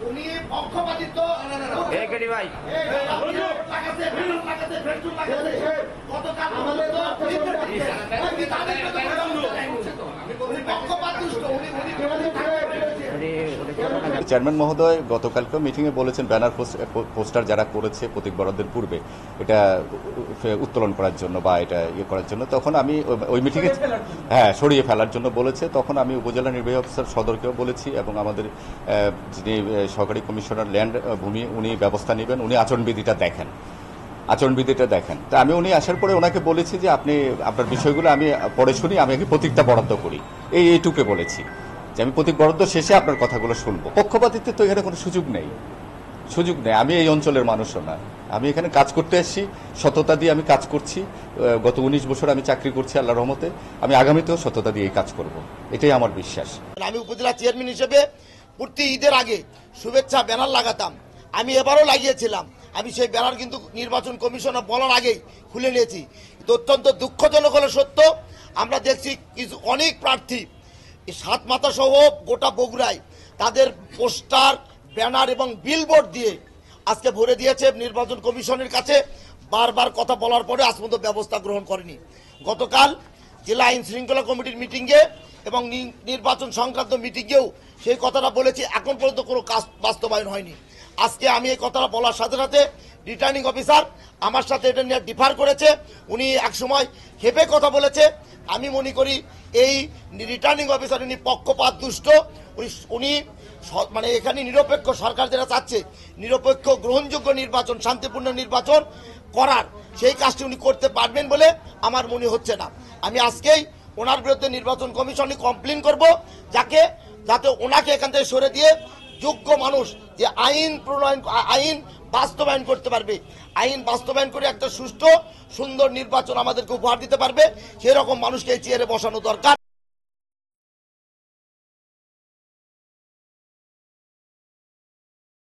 উনি পক্ষপাতিত্ব ভাই চেয়ারম্যান মহোদয় গতকালকে মিটিংয়ে বলেছেন ব্যানার পোস্টার যারা করেছে প্রতীক বরাদ্দের পূর্বে এটা উত্তোলন করার জন্য বা এটা ইয়ে করার জন্য, তখন আমি ওই মিটিংয়ে সরিয়ে ফেলার জন্য বলেছে। তখন আমি উপজেলা নির্বাহী অফিসার সদরকেও বলেছি এবং আমাদের যিনি সহকারী কমিশনার ল্যান্ড ভূমি উনি ব্যবস্থা নেবেন, উনি আচরণবিধিটা দেখেন। তা আমি উনি আসার পরে ওনাকে বলেছি যে আপনি আপনার বিষয়গুলো আমি পড়ে শুনি, আমি আগে প্রতীকটা বরাদ্দ করি, এইটুকে বলেছি যে আমি প্রতীক বরাদ্দ শেষে আপনার কথাগুলো শুনবো। পক্ষপাতিত্বের তো এখানে কোনো সুযোগ নেই। আমি এই অঞ্চলের মানুষও না, আমি এখানে কাজ করতে এসেছি, সততা দিয়ে আমি কাজ করছি। গত 19 বছর আমি চাকরি করছি আল্লাহর রহমতে, আমি আগামীতেও সততা দিয়ে কাজ করব, এটাই আমার বিশ্বাস। আমি উপজেলা চেয়ারম্যান হিসেবে প্রতি ঈদের আগে শুভেচ্ছা ব্যানার লাগাতাম, আমি এবারও লাগিয়েছিলাম। আমি সেই ব্যানার কিন্তু নির্বাচন কমিশনার বলার আগেই খুলে নিয়েছি। অত্যন্ত দুঃখজনক হলো সত্য, আমরা দেখছি কিছু অনেক প্রার্থী সাত মাথা সহ গোটা বগুড়ায় তাদের পোস্টার ব্যানার এবং বিলবোর্ড দিয়ে আজকে ভরে দিয়েছে নির্বাচন কমিশনের কাছে। বারবার কথা বলার পরে আজ পর্যন্ত ব্যবস্থা গ্রহণ করেনি। গতকাল জেলা আইন শৃঙ্খলা কমিটির মিটিংয়ে এবং নির্বাচন সংক্রান্ত মিটিংয়েও সেই কথাটা বলেছি, এখন পর্যন্ত কোনো কাজ বাস্তবায়ন হয়নি। আজকে আমি এই কথাটা বলার সাথে সাথে রিটার্নিং অফিসার আমার সাথে এটা নিয়ে ডিফার করেছে। উনি একসময় হেপে কথা বলেছে। আমি মনে করি এই রিটার্নিং অফিসার উনি পক্ষপাত দুষ্ট। উনি মানে এখানে নিরপেক্ষ সরকার যেটা চাচ্ছে নিরপেক্ষ গ্রহণযোগ্য নির্বাচন, শান্তিপূর্ণ নির্বাচন করার সেই কাজটি উনি করতে পারবেন বলে আমার মনে হচ্ছে না। আমি আজকেই ওনার বিরুদ্ধে নির্বাচন কমিশনে কমপ্লেন করব, যাতে ওনাকে এখান থেকে সরে দিয়ে যোগ্য মানুষ যে আইন বাস্তবায়ন করতে পারবে, আইন বাস্তবায়ন করে একটা সুষ্ঠু সুন্দর নির্বাচন আমাদেরকে উপহার দিতে পারবে, সেরকম মানুষকে চেয়ারে বসানো দরকার।